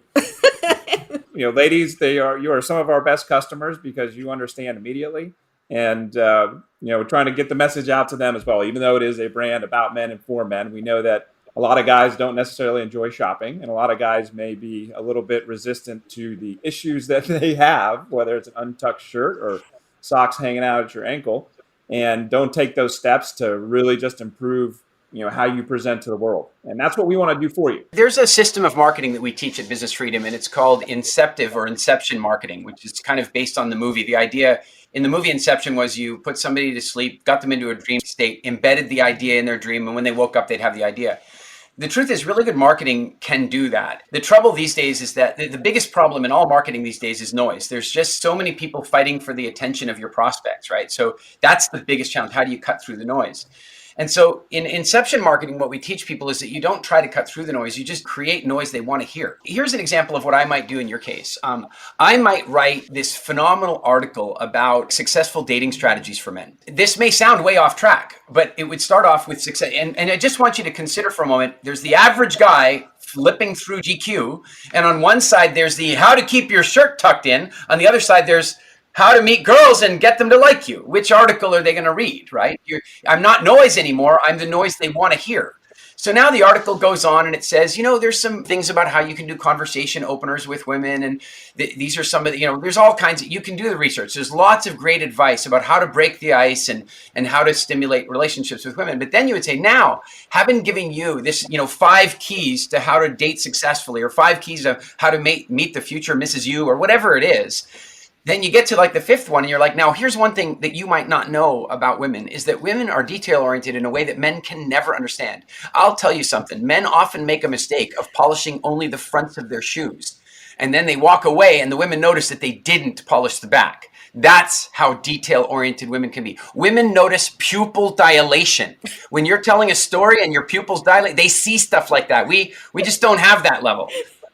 C: Ladies, you are some of our best customers because you understand immediately. And, we're trying to get the message out to them as well. Even though it is a brand about men and for men, we know that a lot of guys don't necessarily enjoy shopping, and a lot of guys may be a little bit resistant to the issues that they have, whether it's an untucked shirt or socks hanging out at your ankle, and don't take those steps to really just improve how you present to the world. And that's what we want to do for you.
A: There's a system of marketing that we teach at Business Freedom, and it's called inceptive or inception marketing, which is kind of based on the movie. The idea in the movie Inception was you put somebody to sleep, got them into a dream state, embedded the idea in their dream, and when they woke up, they'd have the idea. The truth is, really good marketing can do that. The trouble these days is that the biggest problem in all marketing these days is noise. There's just so many people fighting for the attention of your prospects, right? So that's the biggest challenge. How do you cut through the noise? And so in inception marketing, what we teach people is that you don't try to cut through the noise. You just create noise they want to hear. Here's an example of what I might do in your case. I might write this phenomenal article about successful dating strategies for men. This may sound way off track, but it would start off with success. And I just want you to consider for a moment, there's the average guy flipping through GQ. And on one side, there's the how to keep your shirt tucked in. On the other side, there's how to meet girls and get them to like you. Which article are they going to read, right? I'm not noise anymore. I'm the noise they want to hear. So now the article goes on and it says, there's some things about how you can do conversation openers with women. And these are some of the, there's all kinds of, you can do the research. There's lots of great advice about how to break the ice and how to stimulate relationships with women. But then you would say, now, having given you this, 5 keys to how to date successfully, or 5 keys of how to meet the future Mrs. You, or whatever it is, then you get to like the 5th one and you're like, now here's one thing that you might not know about women is that women are detail oriented in a way that men can never understand. I'll tell you something. Men often make a mistake of polishing only the fronts of their shoes. And then they walk away and the women notice that they didn't polish the back. That's how detail oriented women can be. Women notice pupil dilation. When you're telling a story and your pupils dilate, they see stuff like that. We just don't have that level.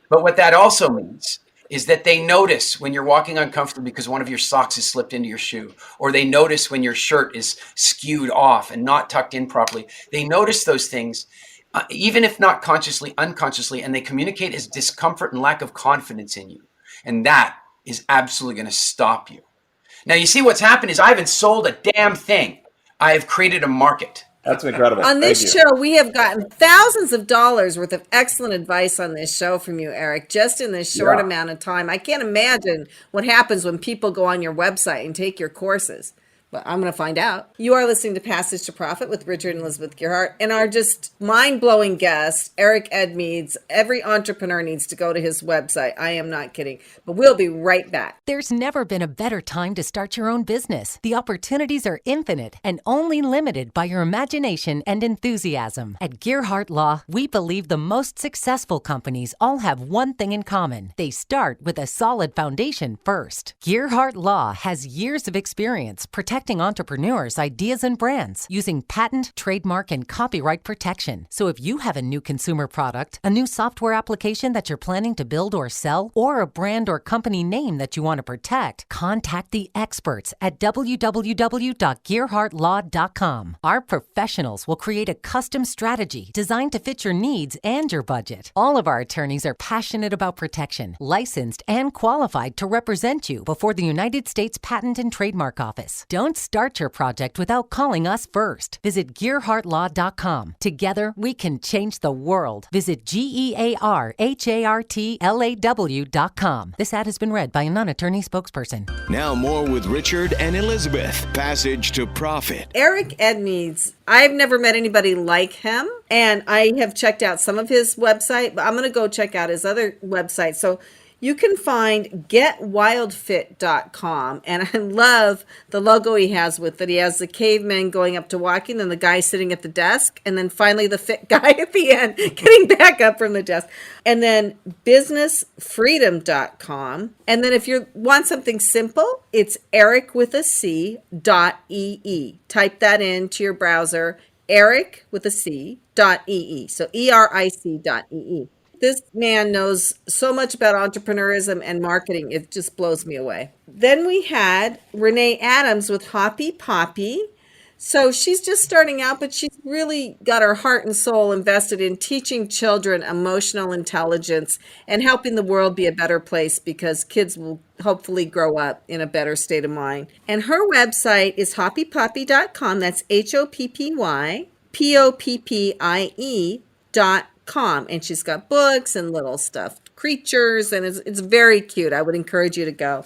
A: But what that also means is that they notice when you're walking uncomfortably because one of your socks is slipped into your shoe, or they notice when your shirt is skewed off and not tucked in properly. They notice those things, even if not consciously, unconsciously, and they communicate as discomfort and lack of confidence in you. And that is absolutely going to stop you. Now, you see what's happened is I haven't sold a damn thing. I have created a market.
C: That's incredible.
F: On this show, we have gotten thousands of dollars worth of excellent advice on this show from you, Eric, just in this short amount of time. I can't imagine what happens when people go on your website and take your courses. But I'm going to find out. You are listening to Passage to Profit with Richard and Elizabeth Gearhart, and our just mind-blowing guest, Eric Edmeades. Every entrepreneur needs to go to his website. I am not kidding. But we'll be right back.
G: There's never been a better time to start your own business. The opportunities are infinite and only limited by your imagination and enthusiasm. At Gearhart Law, we believe the most successful companies all have one thing in common. They start with a solid foundation first. Gearhart Law has years of experience protecting entrepreneurs' ideas and brands using patent, trademark, and copyright protection. So if you have a new consumer product, a new software application that you're planning to build or sell, or a brand or company name that you want to protect, contact the experts at www.gearhartlaw.com. Our professionals will create a custom strategy designed to fit your needs and your budget. All of our attorneys are passionate about protection, licensed and qualified to represent you before the United States Patent and Trademark Office. Don't start your project without calling us first. Visit GearhartLaw.com. Together, we can change the world. Visit GearhartLaw.com. This ad has been read by a non-attorney spokesperson.
E: Now more with Richard and Elizabeth. Passage to Profit.
F: Eric Edmeades, I've never met anybody like him, and I have checked out some of his website, but I'm going to go check out his other website. So you can find getwildfit.com, and I love the logo he has with it. He has the caveman going up to walking, and the guy sitting at the desk, and then finally the fit guy at the end getting back up from the desk. And then businessfreedom.com. And then if you want something simple, it's eric with a C .ee. Type that into your browser, Eric with a C .ee. So ERIC.ee. This man knows so much about entrepreneurism and marketing. It just blows me away. Then we had Renee Adams with Hoppy, Poppie. So she's just starting out, but she's really got her heart and soul invested in teaching children emotional intelligence and helping the world be a better place, because kids will hopefully grow up in a better state of mind. And her website is hoppypoppie.com. That's HOPPYPOPPIE.com. And she's got books and little stuffed creatures, and it's very cute. I would encourage you to go.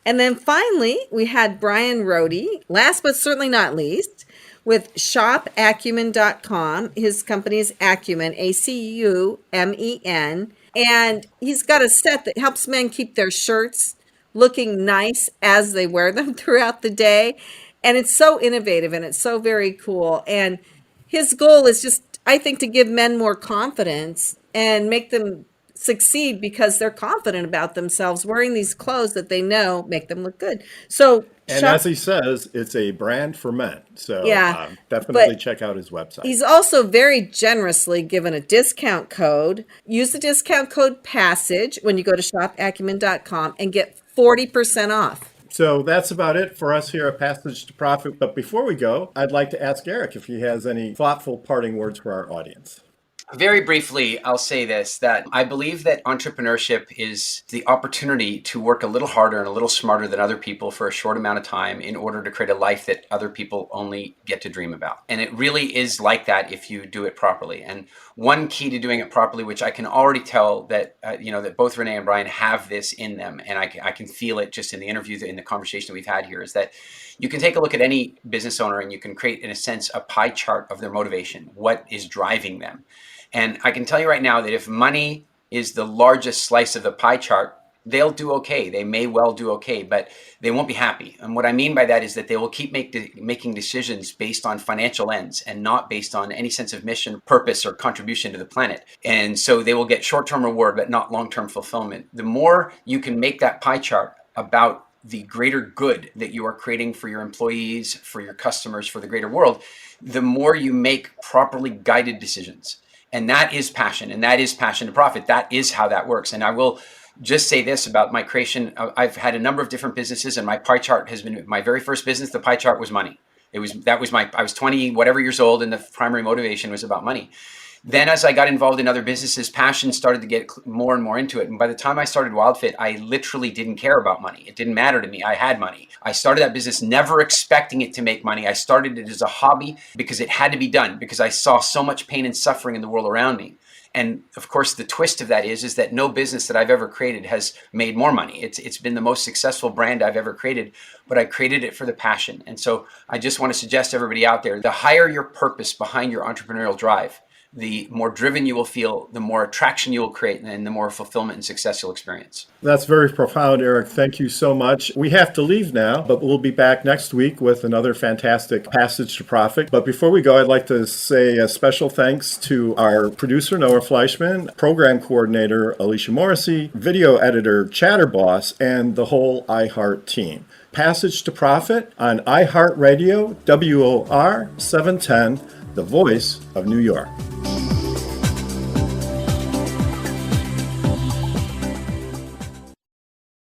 F: And then finally, we had Bryan Rhode, last but certainly not least, with shopacumen.com. His company is ACUMEN, ACUMEN. And he's got a set that helps men keep their shirts looking nice as they wear them throughout the day. And it's so innovative and it's so very cool. And his goal is just, I think, to give men more confidence and make them succeed because they're confident about themselves wearing these clothes that they know make them look good. So,
D: and as he says, it's a brand for men. So
F: yeah,
D: definitely check out his website.
F: He's also very generously given a discount code. Use the discount code PASSAGE when you go to shopacumen.com and get 40% off.
D: So that's about it for us here at Passage to Profit. But before we go, I'd like to ask Eric if he has any thoughtful parting words for our audience.
A: Very briefly, I'll say this, that I believe that entrepreneurship is the opportunity to work a little harder and a little smarter than other people for a short amount of time in order to create a life that other people only get to dream about. And it really is like that if you do it properly. And one key to doing it properly, which I can already tell that, that both Renee and Bryan have this in them, and I can feel it just in the interview, in the conversation that we've had here, is that you can take a look at any business owner and you can create, in a sense, a pie chart of their motivation, what is driving them. And I can tell you right now that if money is the largest slice of the pie chart, they'll do okay. They may well do okay, but they won't be happy. And what I mean by that is that they will keep making decisions based on financial ends and not based on any sense of mission, purpose, or contribution to the planet. And so they will get short-term reward, but not long-term fulfillment. The more you can make that pie chart about the greater good that you are creating for your employees, for your customers, for the greater world, the more you make properly guided decisions. And that is passion, and that is passion to profit. That is how that works. And I will just say this about my creation. I've had a number of different businesses, and my pie chart has been my very first business. The pie chart was money. I was 20 whatever years old, and the primary motivation was about money. Then as I got involved in other businesses, passion started to get more and more into it. And by the time I started WildFit, I literally didn't care about money. It didn't matter to me. I had money. I started that business never expecting it to make money. I started it as a hobby because it had to be done, because I saw so much pain and suffering in the world around me. And of course, the twist of that is that no business that I've ever created has made more money. It's been the most successful brand I've ever created, but I created it for the passion. And so I just want to suggest to everybody out there, the higher your purpose behind your entrepreneurial drive, the more driven you will feel, the more attraction you will create, and the more fulfillment and success you'll experience.
D: That's very profound, Eric. Thank you so much. We have to leave now, but we'll be back next week with another fantastic Passage to Profit. But before we go, I'd like to say a special thanks to our producer, Noah Fleischman, program coordinator, Alicia Morrissey, video editor, Chatterboss, and the whole iHeart team. Passage to Profit on iHeartRadio, WOR 710, the voice of New York.